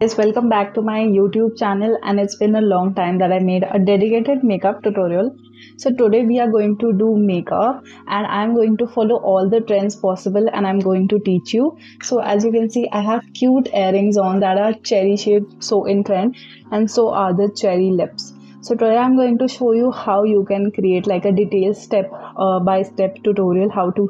Guys, welcome back to my YouTube channel, and it's been a long time that I made a dedicated makeup tutorial. So today we are going to do makeup and I'm going to follow all the trends possible and I'm going to teach you. So as you can see, I have cute earrings on that are cherry shaped, so in trend, and so are the cherry lips. So today I'm going to show you how you can create like a detailed step by step tutorial how to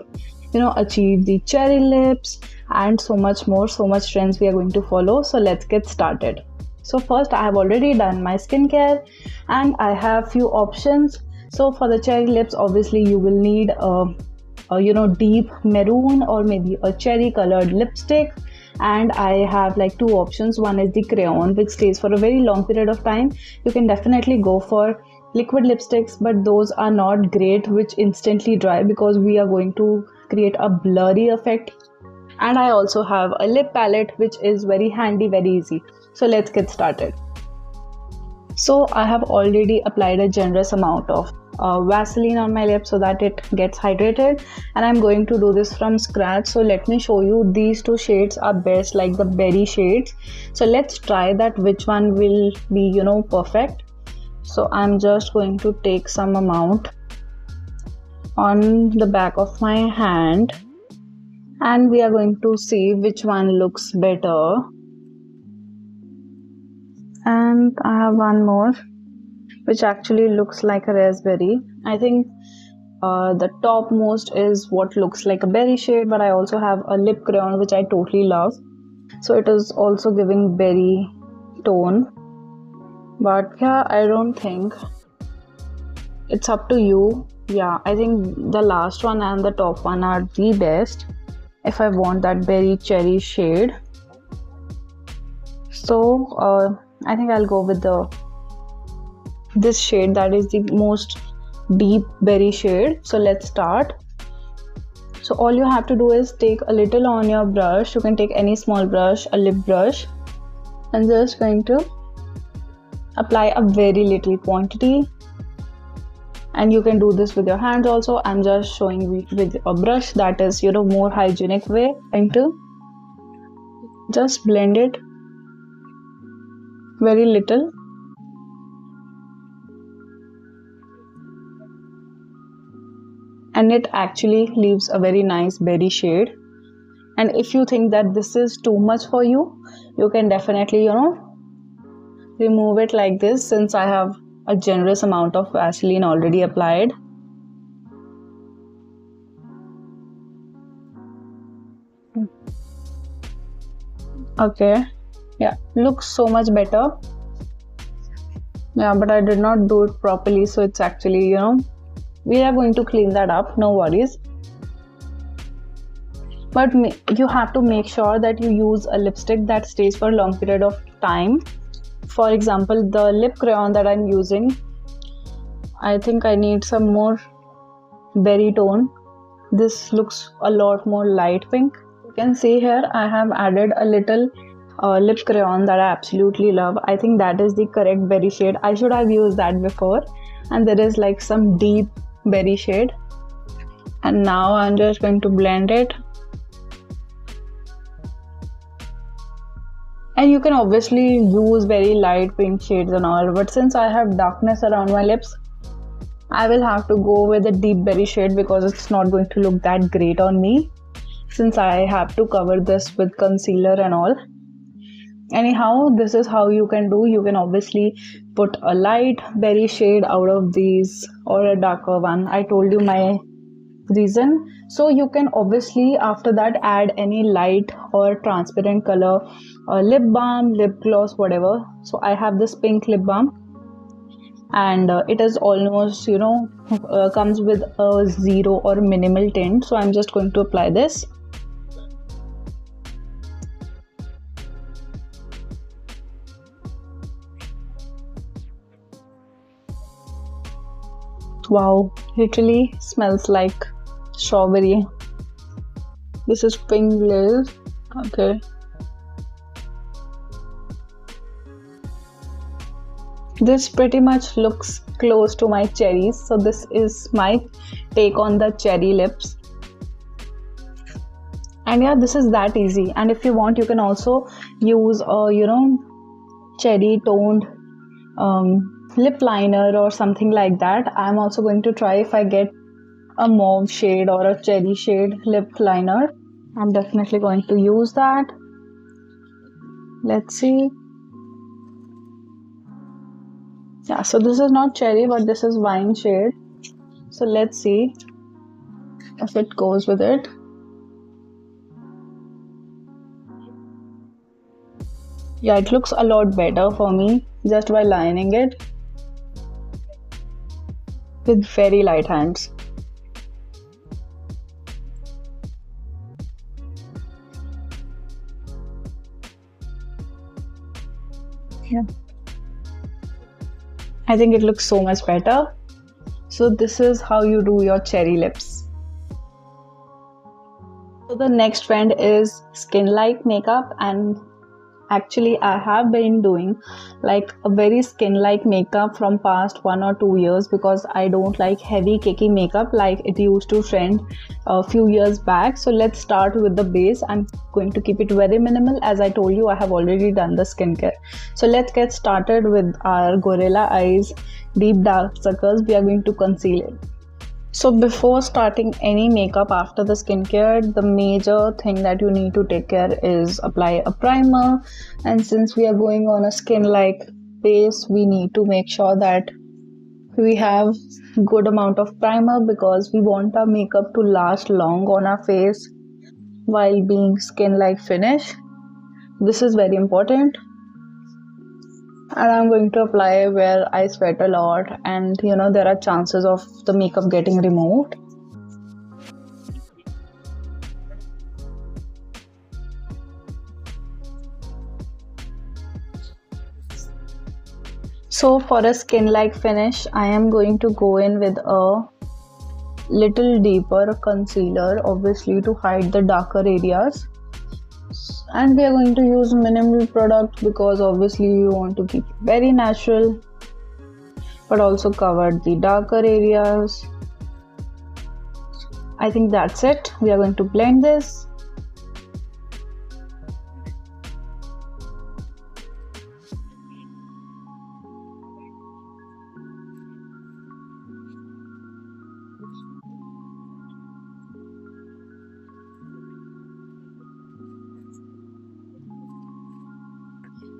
achieve the cherry lips and so much more, so much trends we are going to follow. So let's get started. So first, I have already done my skincare and I have few options. So for the cherry lips, obviously you will need a deep maroon or maybe a cherry colored lipstick. And I have like two options. One is the crayon, which stays for a very long period of time. You can definitely go for liquid lipsticks, but those are not great, which instantly dry, because we are going to create a blurry effect. And I also have a lip palette, which is very handy, very easy. So let's get started. So I have already applied a generous amount of Vaseline on my lips so that it gets hydrated, and I'm going to do this from scratch. So let me show you, these two shades are best, like the berry shades. So let's try that which one will be perfect. So I'm just going to take some amount on the back of my hand and we are going to see which one looks better. And I have one more which actually looks like a raspberry. I think the topmost is what looks like a berry shade, but I also have a lip crayon which I totally love. So it is also giving berry tone. But yeah, I don't think, it's up to you. Yeah, I think the last one and the top one are the best if I want that berry cherry shade. So I think I'll go with this shade, that is the most deep berry shade. So let's start. So all you have to do is take a little on your brush. You can take any small brush, a lip brush, and just going to apply a very little quantity. And you can do this with your hands also. I'm just showing with a brush, that is more hygienic way. Going to just blend it very little. And it actually leaves a very nice berry shade. And if you think that this is too much for you, you can definitely remove it like this, since I have a generous amount of Vaseline already applied. Okay, yeah, looks so much better. Yeah, but I did not do it properly, so it's actually we are going to clean that up, no worries. But you have to make sure that you use a lipstick that stays for a long period of time. For example, the lip crayon that I'm using, I think I need some more berry tone. This looks a lot more light pink. You can see here I have added a little lip crayon that I absolutely love. I think that is the correct berry shade. I should have used that before. And there is like some deep berry shade. And now I'm just going to blend it. And you can obviously use very light pink shades and all, but since I have darkness around my lips, I will have to go with a deep berry shade because it's not going to look that great on me, since I have to cover this with concealer and all. Anyhow, this is how you can do. You can obviously put a light berry shade out of these or a darker one. I told you my reason. So you can obviously after that add any light or transparent color, lip balm, lip gloss, whatever. So I have this pink lip balm, and it is almost comes with a zero or minimal tint. So I'm just going to apply this. Wow, literally smells like strawberry. This is pink glaze. Okay, this pretty much looks close to my cherries. So this is my take on the cherry lips. And yeah, this is that easy. And if you want, you can also use cherry toned lip liner or something like that. I'm also going to try if I get a mauve shade or a cherry shade lip liner. I'm definitely going to use that. Let's see. Yeah, so this is not cherry, but this is wine shade. So let's see if it goes with it. Yeah, it looks a lot better for me just by lining it with very light hands. Yeah, I think it looks so much better. So this is how you do your cherry lips. So the next trend is skin-like makeup, and actually I have been doing like a very skin-like makeup from past 1 or 2 years because I don't like heavy cakey makeup like it used to trend a few years back. So let's start with the base. I'm going to keep it very minimal. As I told you, I have already done the skincare. So let's get started with our Gorilla Eyes Deep Dark Circles. We are going to conceal it. So before starting any makeup after the skincare, the major thing that you need to take care is apply a primer. And since we are going on a skin-like base, we need to make sure that we have good amount of primer because we want our makeup to last long on our face while being skin-like finish. This is very important. And I'm going to apply where I sweat a lot and there are chances of the makeup getting removed. So for a skin-like finish, I am going to go in with a little deeper concealer, obviously to hide the darker areas. And we are going to use minimal product because obviously we want to keep it very natural but also cover the darker areas. I think that's it. We are going to blend this.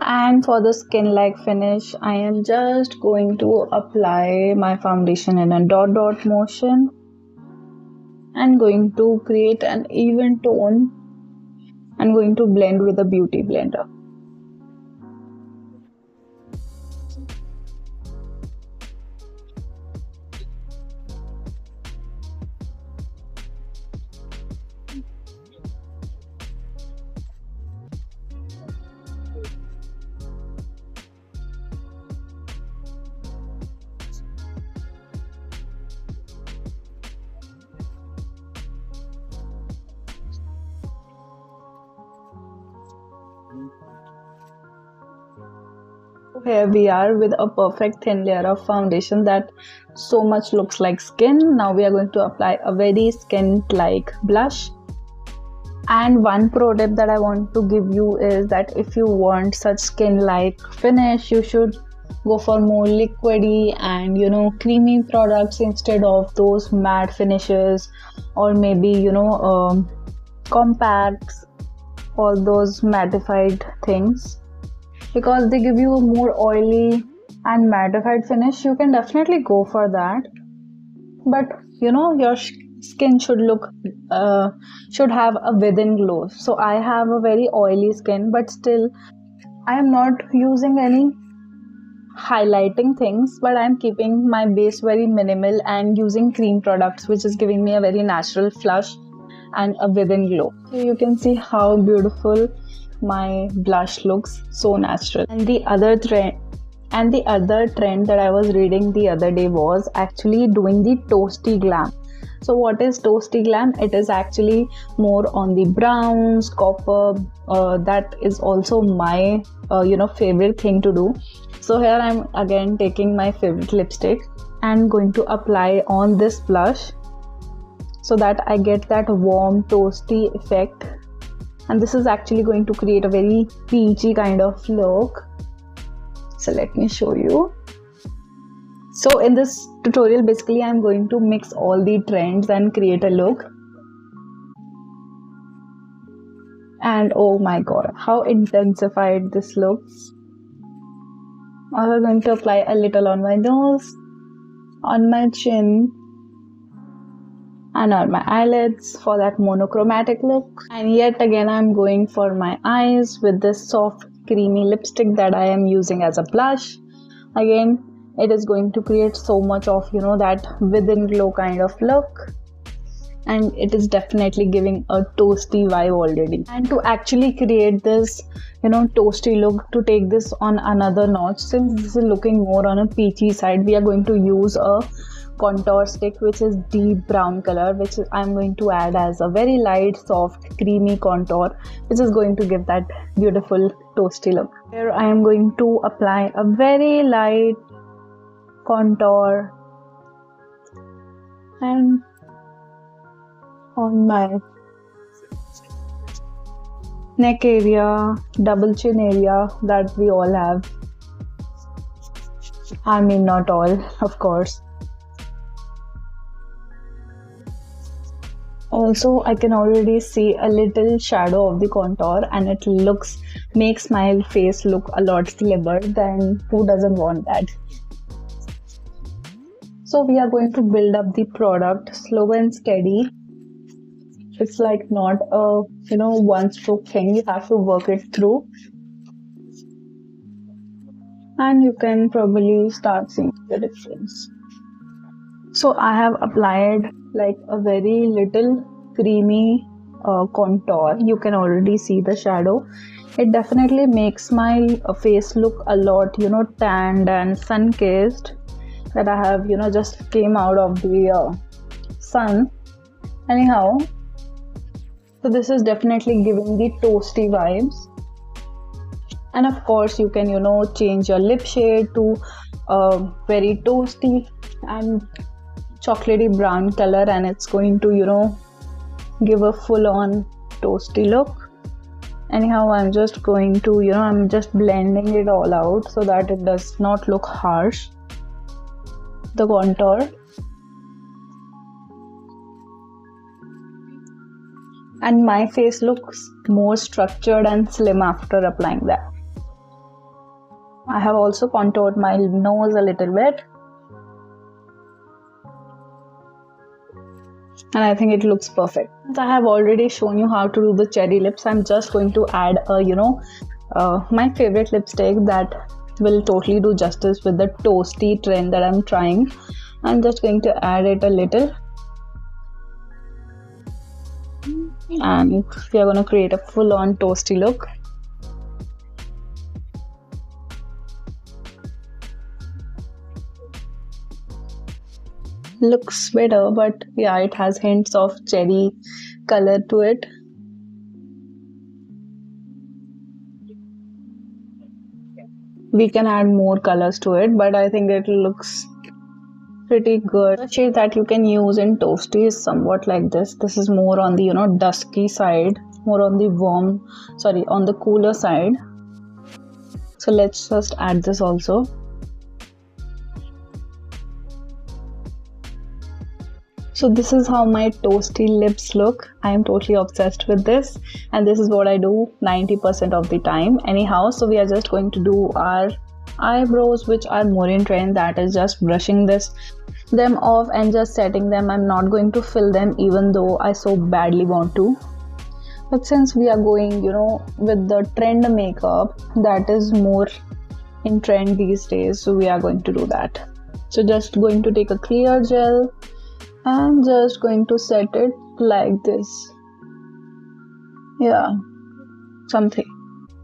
And for the skin-like finish, I am just going to apply my foundation in a dot motion and going to create an even tone and going to blend with a beauty blender. Here we are with a perfect thin layer of foundation that so much looks like skin. Now we are going to apply a very skin-like blush. And one pro tip that I want to give you is that if you want such skin-like finish, you should go for more liquidy and creamy products instead of those matte finishes or maybe compacts, all those mattified things. Because they give you a more oily and mattified finish, you can definitely go for that. But your skin should should have a within glow. So I have a very oily skin, but still I am not using any highlighting things, but I'm keeping my base very minimal and using cream products, which is giving me a very natural flush and a within glow. So you can see how beautiful my blush looks, so natural. And the other trend that I was reading the other day was actually doing the Toasty Glam. So what is Toasty Glam? It is actually more on the browns, copper. That is also my favorite thing to do. So here I'm again taking my favorite lipstick and going to apply on this blush so that I get that warm toasty effect and this is actually going to create a very peachy kind of look. So let me show you. So in this tutorial, basically I'm going to mix all the trends and create a look. And oh my god, how intensified this looks. I'm going to apply a little on my nose, on my chin, and on my eyelids for that monochromatic look. And yet again I'm going for my eyes with this soft creamy lipstick that I am using as a blush. Again, it is going to create so much of, you know, that within glow kind of look. And it is definitely giving a toasty vibe already. And to actually create this, you know, toasty look, to take this on another notch, since this is looking more on a peachy side, we are going to use a contour stick which is deep brown color, which I'm going to add as a very light, soft, creamy contour, which is going to give that beautiful toasty look. Here I am going to apply a very light contour and on my neck area, double chin area that we all have. I mean, not all, of course. Also, I can already see a little shadow of the contour, and it makes my face look a lot slimmer. Then who doesn't want that? So we are going to build up the product slow and steady. It's like not a, you know, one stroke thing. You have to work it through. And you can probably start seeing the difference. So I have applied like a very little creamy contour. You can already see the shadow. It definitely makes my face look a lot, you know, tanned and sun-kissed, that I have, you know, just came out of the sun. Anyhow, so this is definitely giving the toasty vibes. And of course you can, you know, change your lip shade to very toasty and chocolatey brown color, and it's going to, you know, give a full-on toasty look. Anyhow, I'm just going to, you know, I'm just blending it all out so that it does not look harsh, the contour. And my face looks more structured and slim after applying that. I have also contoured my nose a little bit. And I think it looks perfect. I have already shown you how to do the cherry lips. I'm just going to add a, you know, my favorite lipstick that will totally do justice with the toasty trend that I'm trying. I'm just going to add it a little. And we are going to create a full-on toasty look. Looks better, but yeah, it has hints of cherry color to it. We can add more colors to it, but I think it looks pretty good. The shade that you can use in toasty is somewhat like this. This is more on the, you know, dusky side, more on the on the cooler side. So let's just add this also. So this is how my toasty lips look. I am totally obsessed with this, and this is what I do 90% of the time. Anyhow, so we are just going to do our eyebrows, which are more in trend. That is just brushing them off and just setting them. I'm not going to fill them, even though I so badly want to. But since we are going, you know, with the trend makeup that is more in trend these days, so we are going to do that. So just going to take a clear gel. I'm just going to set it like this. Yeah, something.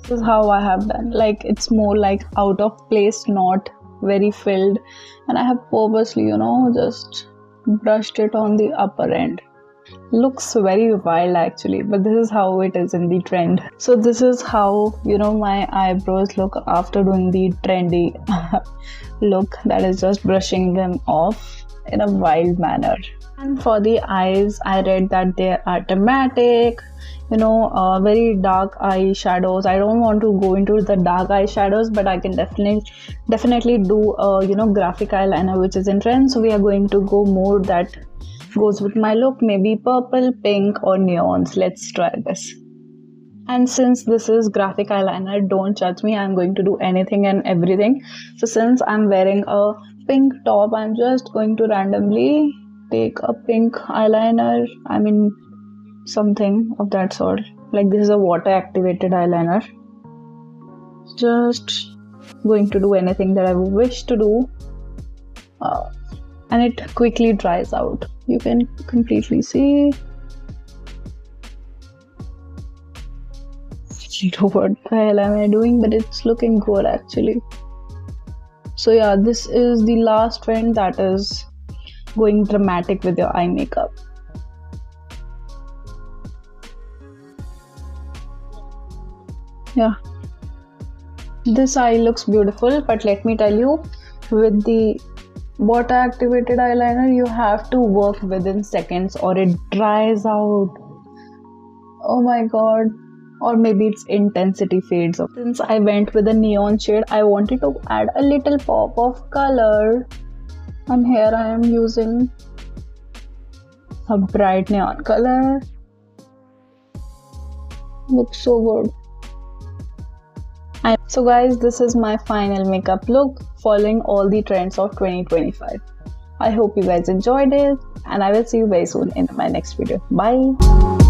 This is how I have done. Like, it's more like out of place, not very filled. And I have purposely, you know, just brushed it on the upper end. Looks very wild actually, but this is how it is in the trend. So this is how, you know, my eyebrows look after doing the trendy look, that is just brushing them off. in a wild manner. And for the eyes, I read that they are dramatic, very dark eyeshadows. I don't want to go into the dark eyeshadows, but I can definitely do graphic eyeliner, which is in trend. So we are going to go more that goes with my look, maybe purple, pink, or neons. Let's try this. And since this is graphic eyeliner, don't judge me. I'm going to do anything and everything. So since I'm wearing a pink top, I'm just going to randomly take a pink eyeliner. I mean, something of that sort. Like this is a water activated eyeliner. Just going to do anything that I wish to do. And it quickly dries out. You can completely see. I don't know what the hell am I doing, but it's looking good actually. So yeah, this is the last trend, that is going dramatic with your eye makeup. Yeah, this eye looks beautiful, but let me tell you, with the water activated eyeliner, you have to work within seconds or it dries out. Oh my god. Or maybe its intensity fades off. Since I went with a neon shade, I wanted to add a little pop of color. And here I am using a bright neon color. Looks so good. So guys, this is my final makeup look following all the trends of 2025. I hope you guys enjoyed it, and I will see you very soon in my next video. Bye.